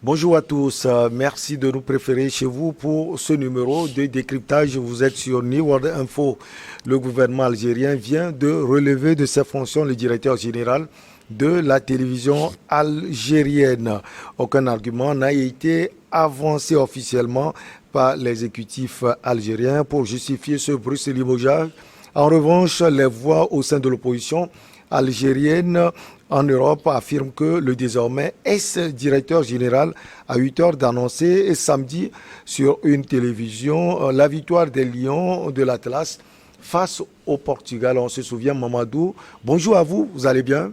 Bonjour à tous, merci de nous préférer chez vous pour ce numéro de décryptage. Vous êtes sur New World Info. Le gouvernement algérien vient de relever de ses fonctions le directeur général de la télévision algérienne. Aucun argument n'a été avancé officiellement par l'exécutif algérien pour justifier ce brusque limogeage. En revanche, les voix au sein de l'opposition algérienne en Europe affirment que le désormais ex-directeur général a eu tort d'annoncer samedi sur une télévision la victoire des Lions de l'Atlas face au Portugal. On se souvient, Mamadou. Bonjour à vous, vous allez bien?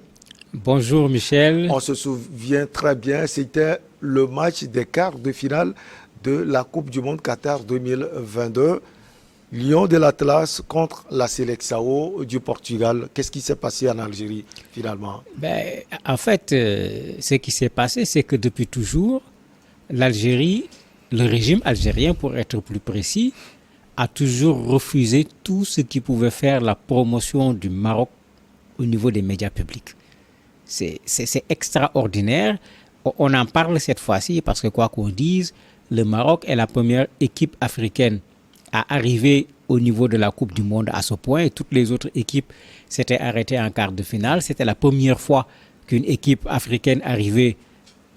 Bonjour Michel. On se souvient très bien, c'était le match des quarts de finale de la Coupe du Monde Qatar 2022. Lion de l'Atlas contre la Seleção du Portugal. Qu'est-ce qui s'est passé en Algérie finalement? En fait, ce qui s'est passé, c'est que depuis toujours, l'Algérie, le régime algérien pour être plus précis, a toujours refusé tout ce qui pouvait faire la promotion du Maroc au niveau des médias publics. C'est extraordinaire. On en parle cette fois-ci parce que quoi qu'on dise, le Maroc est la première équipe africaine à arriver au niveau de la Coupe du Monde à ce point. Et toutes les autres équipes s'étaient arrêtées en quart de finale. C'était la première fois qu'une équipe africaine arrivait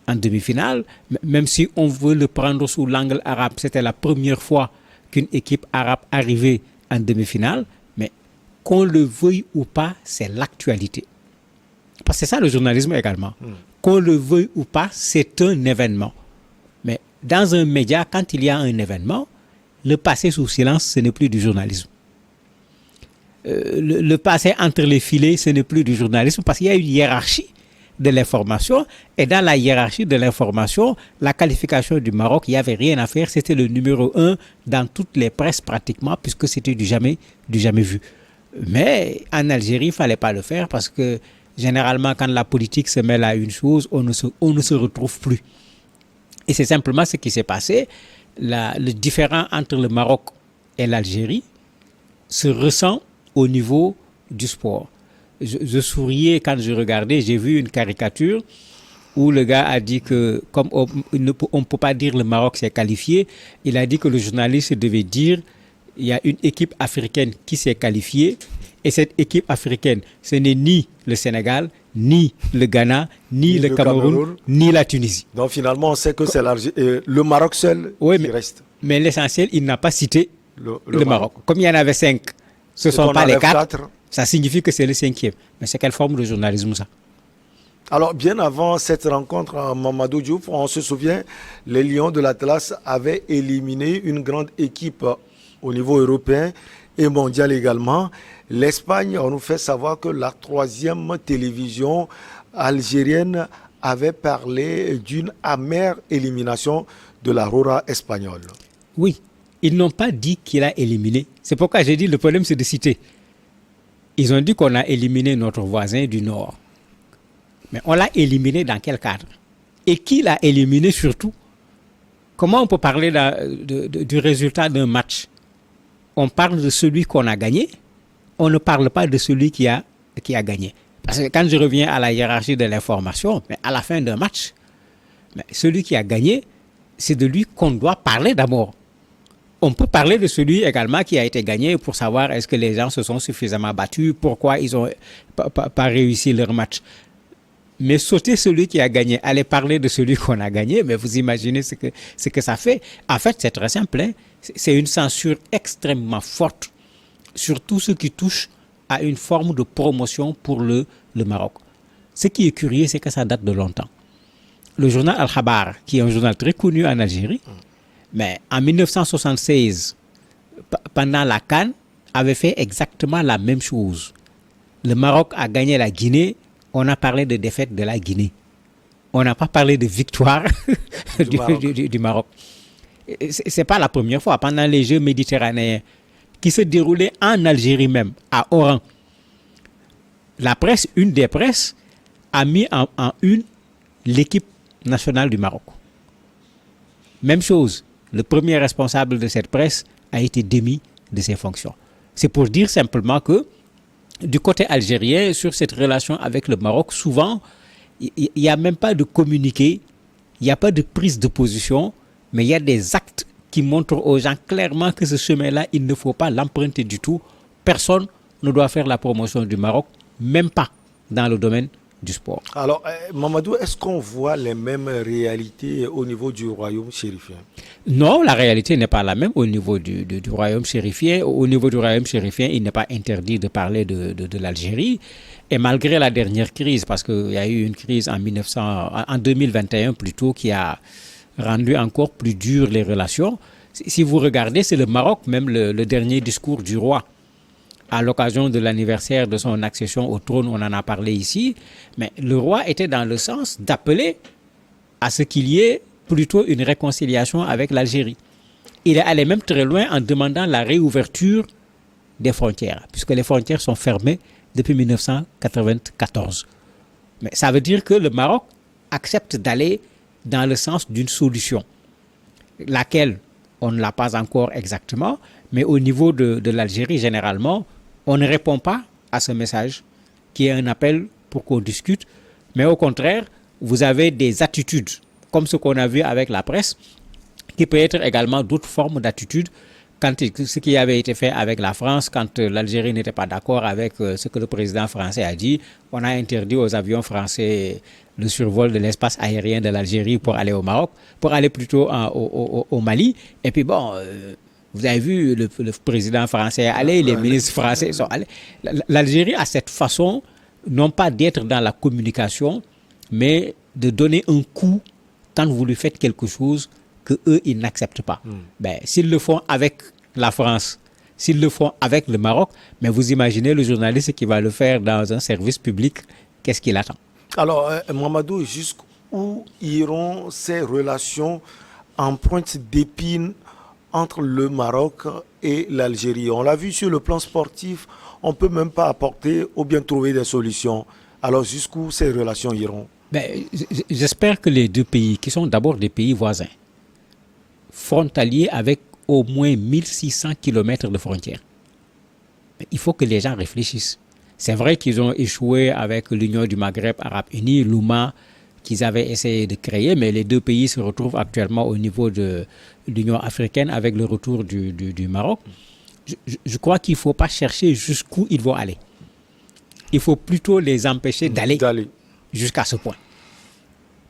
en demi-finale. Même si on veut le prendre sous l'angle arabe, c'était la première fois qu'une équipe arabe arrivait en demi-finale. Mais qu'on le veuille ou pas, c'est l'actualité. Parce que c'est ça le journalisme également. Qu'on le veuille ou pas, c'est un événement. Mais dans un média, quand il y a un événement, le passer sous silence, ce n'est plus du journalisme. Le passer entre les filets, ce n'est plus du journalisme parce qu'il y a une hiérarchie de l'information. Et dans la hiérarchie de l'information, la qualification du Maroc, il n'y avait rien à faire. C'était le numéro 1 dans toutes les presses pratiquement puisque c'était du jamais vu. Mais en Algérie, il ne fallait pas le faire parce que généralement, quand la politique se mêle à une chose, on ne se retrouve plus. Et c'est simplement ce qui s'est passé. Le différend entre le Maroc et l'Algérie se ressent au niveau du sport. Je souriais quand je regardais, j'ai vu une caricature où le gars a dit que, comme on ne peut pas dire le Maroc s'est qualifié, il a dit que le journaliste devait dire il y a une équipe africaine qui s'est qualifiée et cette équipe africaine, ce n'est ni le Sénégal, ni le Ghana, ni le Cameroun, ni la Tunisie. Donc finalement, on sait que c'est le Maroc seul qui reste. Mais l'essentiel, il n'a pas cité le Maroc. Comme il y en avait 5, ce ne sont pas les 4, ça signifie que c'est le 5e. Mais c'est quelle forme de journalisme ça? Alors, bien avant cette rencontre à Mamadou Diouf, on se souvient, les Lions de l'Atlas avaient éliminé une grande équipe au niveau européen et mondial également. L'Espagne, on nous fait savoir que la 3e télévision algérienne avait parlé d'une amère élimination de la Rora espagnole. Oui, ils n'ont pas dit qu'il a éliminé. C'est pourquoi j'ai dit le problème c'est de citer. Ils ont dit qu'on a éliminé notre voisin du Nord. Mais on l'a éliminé dans quel cadre? Et qui l'a éliminé surtout? Comment on peut parler du résultat d'un match? On parle de celui qu'on a gagné. On ne parle pas de celui qui a gagné. Parce que quand je reviens à la hiérarchie de l'information, mais à la fin d'un match, celui qui a gagné, c'est de lui qu'on doit parler d'abord. On peut parler de celui également qui a été gagné pour savoir est-ce que les gens se sont suffisamment battus, pourquoi ils n'ont pas réussi leur match. Mais sauter celui qui a gagné, aller parler de celui qu'on a gagné, mais vous imaginez ce que ça fait. En fait, c'est très simple. Hein? C'est une censure extrêmement forte sur tout ce qui touche à une forme de promotion pour le Maroc. Ce qui est curieux, c'est que ça date de longtemps. Le journal Al-Khabar, qui est un journal très connu en Algérie, mais en 1976, pendant la CAN, avait fait exactement la même chose. Le Maroc a gagné la Guinée, on a parlé de défaite de la Guinée. On n'a pas parlé de victoire du Maroc. Ce n'est pas la première fois. Pendant les Jeux méditerranéens qui se déroulaient en Algérie même, à Oran, la presse, une des presses, a mis en une l'équipe nationale du Maroc. Même chose, le premier responsable de cette presse a été démis de ses fonctions. C'est pour dire simplement que du côté algérien, sur cette relation avec le Maroc, souvent, il n'y a même pas de communiqué il n'y a pas de prise de position, mais il y a des actes qui montrent aux gens clairement que ce chemin-là, il ne faut pas l'emprunter du tout. Personne ne doit faire la promotion du Maroc, même pas dans le domaine du sport. Alors, Mamadou, est-ce qu'on voit les mêmes réalités au niveau du royaume chérifien? Non, la réalité n'est pas la même au niveau du royaume chérifien. Au niveau du royaume chérifien, il n'est pas interdit de parler de l'Algérie. Et malgré la dernière crise, parce qu'il y a eu une crise en 2021 plutôt, qui a rendu encore plus dures les relations. Si vous regardez, c'est le Maroc, même le dernier discours du roi, à l'occasion de l'anniversaire de son accession au trône, on en a parlé ici, mais le roi était dans le sens d'appeler à ce qu'il y ait plutôt une réconciliation avec l'Algérie. Il est allé même très loin en demandant la réouverture des frontières, puisque les frontières sont fermées depuis 1994. Mais ça veut dire que le Maroc accepte d'aller dans le sens d'une solution, laquelle on ne l'a pas encore exactement, mais au niveau de l'Algérie, généralement, on ne répond pas à ce message qui est un appel pour qu'on discute, mais au contraire, vous avez des attitudes, comme ce qu'on a vu avec la presse, qui peut être également d'autres formes d'attitudes, quand ce qui avait été fait avec la France, quand l'Algérie n'était pas d'accord avec ce que le président français a dit, on a interdit aux avions français le survol de l'espace aérien de l'Algérie pour aller au Maroc, pour aller plutôt au Mali, et puis bon... vous avez vu le président français aller, les ministres français sont allés. L'Algérie a cette façon, non pas d'être dans la communication, mais de donner un coup quand vous lui faites quelque chose que eux ils n'acceptent pas. Ben, s'ils le font avec la France, s'ils le font avec le Maroc, mais vous imaginez le journaliste qui va le faire dans un service public, qu'est-ce qu'il attend? Alors, Mamadou, jusqu'où iront ces relations en pointe d'épine entre le Maroc et l'Algérie? On l'a vu sur le plan sportif, on ne peut même pas apporter ou bien trouver des solutions. Alors jusqu'où ces relations iront? Ben, j'espère que les deux pays, qui sont d'abord des pays voisins, frontaliers avec au moins 1600 km de frontières, il faut que les gens réfléchissent. C'est vrai qu'ils ont échoué avec l'Union du Maghreb arabe uni, l'UMA, qu'ils avaient essayé de créer, mais les deux pays se retrouvent actuellement au niveau de l'Union africaine avec le retour du Maroc. Je crois qu'il ne faut pas chercher jusqu'où ils vont aller. Il faut plutôt les empêcher d'aller jusqu'à ce point.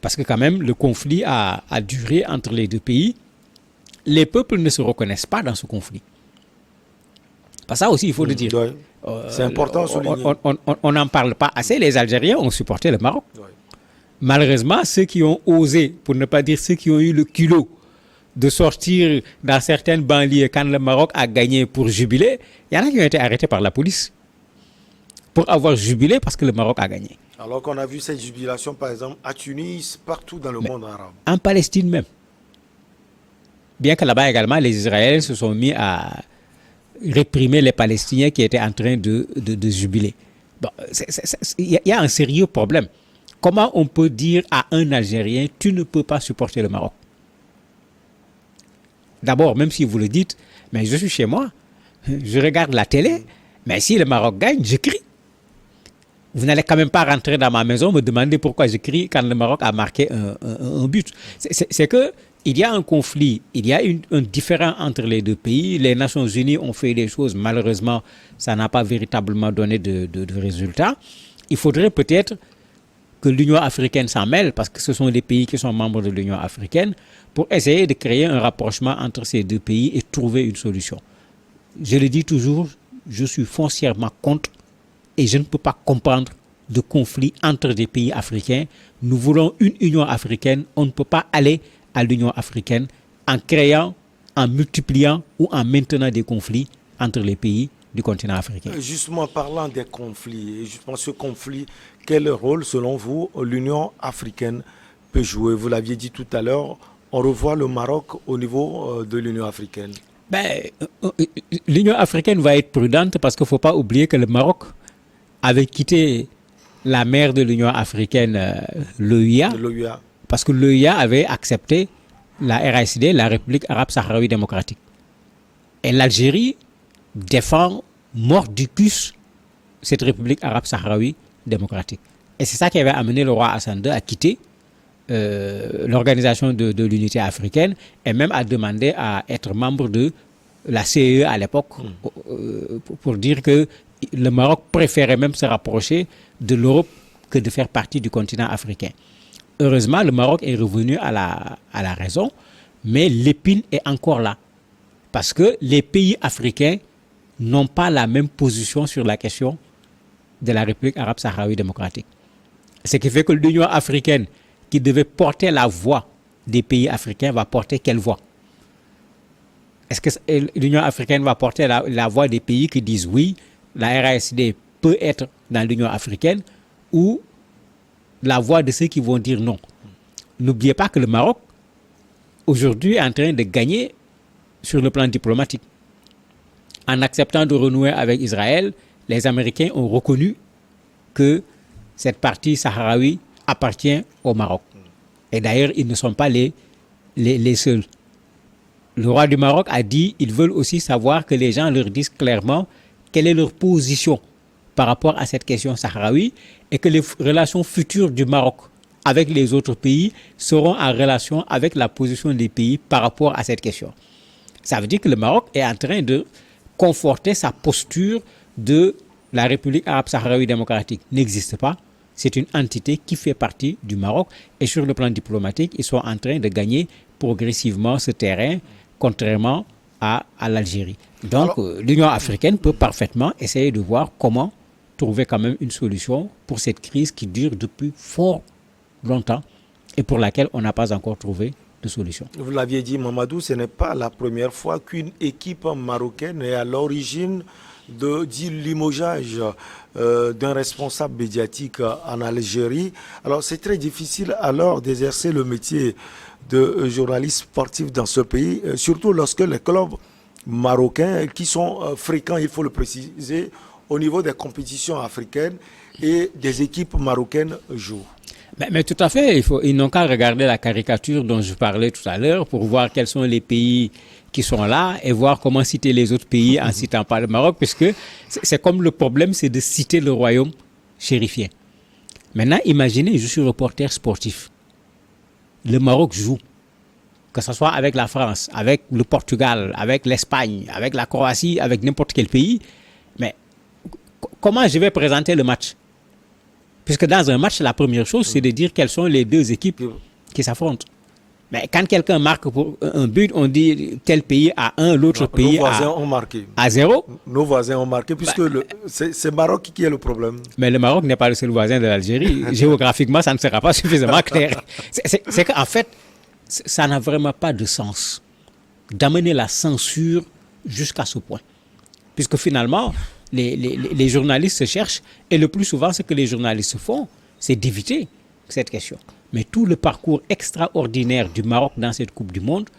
Parce que quand même, le conflit a duré entre les deux pays. Les peuples ne se reconnaissent pas dans ce conflit. Parce que ça aussi, il faut le dire. C'est important à souligner. On n'en parle pas assez. Les Algériens ont supporté le Maroc. Ouais. Malheureusement, ceux qui ont osé, pour ne pas dire ceux qui ont eu le culot de sortir dans certaines banlieues quand le Maroc a gagné pour jubiler, il y en a qui ont été arrêtés par la police pour avoir jubilé parce que le Maroc a gagné. Alors qu'on a vu cette jubilation, par exemple, à Tunis, partout dans le monde arabe. En Palestine même. Bien que là-bas également, les Israéliens se sont mis à réprimer les Palestiniens qui étaient en train de jubiler. Bon, il y a un sérieux problème. Comment on peut dire à un Algérien, tu ne peux pas supporter le Maroc? D'abord, même si vous le dites, mais je suis chez moi, je regarde la télé, mais si le Maroc gagne, je crie. Vous n'allez quand même pas rentrer dans ma maison me demander pourquoi je crie quand le Maroc a marqué un but. C'est que il y a un conflit, il y a un différend entre les deux pays. Les Nations Unies ont fait des choses, malheureusement, ça n'a pas véritablement donné de résultats. Il faudrait peut-être que l'Union africaine s'en mêle, parce que ce sont les pays qui sont membres de l'Union africaine, pour essayer de créer un rapprochement entre ces deux pays et trouver une solution. Je le dis toujours, je suis foncièrement contre et je ne peux pas comprendre de conflit entre des pays africains. Nous voulons une Union africaine, on ne peut pas aller à l'Union africaine en créant, en multipliant ou en maintenant des conflits entre les pays du continent africain. Justement, parlant des conflits, justement ce conflit, quel rôle, selon vous, l'Union africaine peut jouer? Vous l'aviez dit tout à l'heure, on revoit le Maroc au niveau de l'Union africaine. L'Union africaine va être prudente parce qu'il ne faut pas oublier que le Maroc avait quitté la mère de l'Union africaine, l'OUA, parce que l'OUA avait accepté la RACD, la République arabe sahraoui démocratique. Et l'Algérie défend mordicus cette République arabe sahraoui démocratique. Et c'est ça qui avait amené le roi Hassan II à quitter l'Organisation de l'Unité africaine et même a demandé à être membre de la CEE à l'époque pour dire que le Maroc préférait même se rapprocher de l'Europe que de faire partie du continent africain. Heureusement, le Maroc est revenu à la raison, mais l'épine est encore là. Parce que les pays africains n'ont pas la même position sur la question de la République arabe sahraoui démocratique. Ce qui fait que l'Union africaine, qui devait porter la voix des pays africains, va porter quelle voix? Est-ce que l'Union africaine va porter la voix des pays qui disent oui, la RASD peut être dans l'Union africaine, ou la voix de ceux qui vont dire non? N'oubliez pas que le Maroc, aujourd'hui, est en train de gagner sur le plan diplomatique. En acceptant de renouer avec Israël, les Américains ont reconnu que cette partie sahraoui appartient au Maroc. Et d'ailleurs, ils ne sont pas les seuls. Le roi du Maroc a dit qu'ils veulent aussi savoir que les gens leur disent clairement quelle est leur position par rapport à cette question sahraoui et que les relations futures du Maroc avec les autres pays seront en relation avec la position des pays par rapport à cette question. Ça veut dire que le Maroc est en train de conforter sa posture de la République arabe sahraoui démocratique. N'existe pas. C'est une entité qui fait partie du Maroc. Et sur le plan diplomatique, ils sont en train de gagner progressivement ce terrain, contrairement à l'Algérie. Donc, l'Union africaine peut parfaitement essayer de voir comment trouver quand même une solution pour cette crise qui dure depuis fort longtemps et pour laquelle on n'a pas encore trouvé de solution. Vous l'aviez dit, Mamadou, ce n'est pas la première fois qu'une équipe marocaine est à l'origine du limogeage d'un responsable médiatique en Algérie. Alors, c'est très difficile alors d'exercer le métier de journaliste sportif dans ce pays, surtout lorsque les clubs marocains, qui sont fréquents, il faut le préciser, au niveau des compétitions africaines et des équipes marocaines jouent. Mais tout à fait, ils n'ont qu'à regarder la caricature dont je parlais tout à l'heure pour voir quels sont les pays qui sont là et voir comment citer les autres pays en citant pas le Maroc, puisque c'est comme le problème, c'est de citer le royaume chérifien. Maintenant, imaginez, je suis reporter sportif. Le Maroc joue, que ce soit avec la France, avec le Portugal, avec l'Espagne, avec la Croatie, avec n'importe quel pays. Mais comment je vais présenter le match? Puisque dans un match, la première chose, c'est de dire quelles sont les deux équipes qui s'affrontent. Mais quand quelqu'un marque pour un but, on dit tel pays a 1, l'autre pays a 0. Nos voisins ont marqué, puisque c'est Maroc qui est le problème. Mais le Maroc n'est pas le seul voisin de l'Algérie. Géographiquement, ça ne sera pas suffisamment clair. C'est qu'en fait, ça n'a vraiment pas de sens d'amener la censure jusqu'à ce point. Puisque finalement, les journalistes se cherchent, et le plus souvent, ce que les journalistes font, c'est d'éviter cette question. Mais tout le parcours extraordinaire du Maroc dans cette Coupe du Monde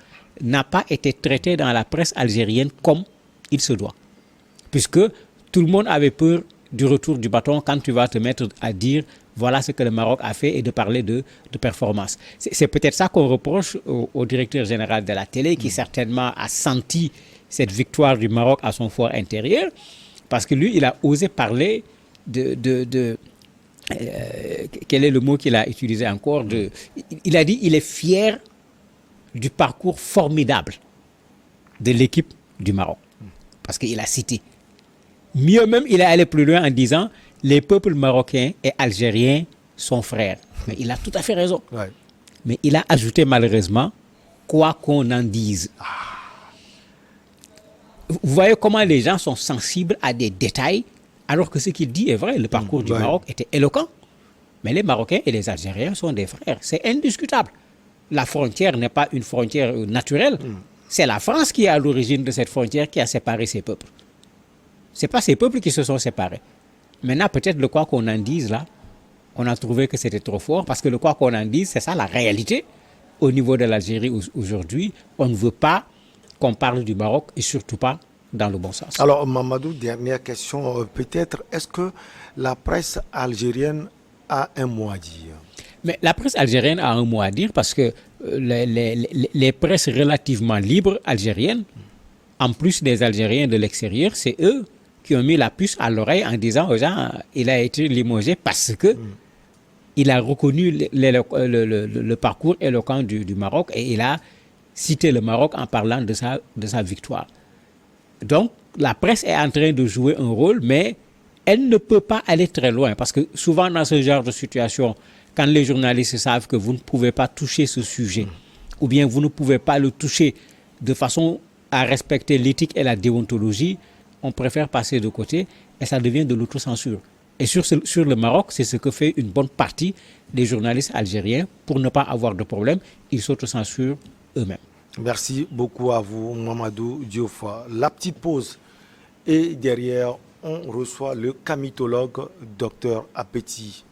n'a pas été traité dans la presse algérienne comme il se doit. Puisque tout le monde avait peur du retour du bâton quand tu vas te mettre à dire voilà ce que le Maroc a fait et de parler de performance. C'est peut-être ça qu'on reproche au directeur général de la télé qui certainement a senti cette victoire du Maroc à son fort intérieur, parce que lui, il a osé parler quel est le mot qu'il a utilisé encore? Il a dit il est fier du parcours formidable de l'équipe du Maroc. Parce qu'il a cité. Mieux même, il est allé plus loin en disant les peuples marocains et algériens sont frères. Mais il a tout à fait raison. Ouais. Mais il a ajouté malheureusement quoi qu'on en dise. Vous voyez comment les gens sont sensibles à des détails, alors que ce qu'il dit est vrai. Le parcours du Maroc était éloquent. Mais les Marocains et les Algériens sont des frères. C'est indiscutable. La frontière n'est pas une frontière naturelle. C'est la France qui est à l'origine de cette frontière qui a séparé ces peuples. Ce n'est pas ces peuples qui se sont séparés. Maintenant, peut-être le quoi qu'on en dise, là, on a trouvé que c'était trop fort, parce que le quoi qu'on en dise, c'est ça la réalité. Au niveau de l'Algérie aujourd'hui, on ne veut pas qu'on parle du Maroc, et surtout pas dans le bon sens. Alors, Mamadou, dernière question, peut-être, est-ce que la presse algérienne a un mot à dire? Mais la presse algérienne a un mot à dire parce que les presses relativement libres algériennes, en plus des Algériens de l'extérieur, c'est eux qui ont mis la puce à l'oreille en disant aux gens il a été limogé parce que il a reconnu le parcours éloquent du Maroc et il a cité le Maroc en parlant de sa victoire. Donc, la presse est en train de jouer un rôle, mais elle ne peut pas aller très loin parce que souvent dans ce genre de situation, quand les journalistes savent que vous ne pouvez pas toucher ce sujet ou bien vous ne pouvez pas le toucher de façon à respecter l'éthique et la déontologie, on préfère passer de côté et ça devient de l'autocensure. Et sur le Maroc, c'est ce que fait une bonne partie des journalistes algériens. Pour ne pas avoir de problème, ils s'autocensurent eux-mêmes. Merci beaucoup à vous, Mamadou Diofa. La petite pause et derrière, on reçoit le camitologue Dr Appétit.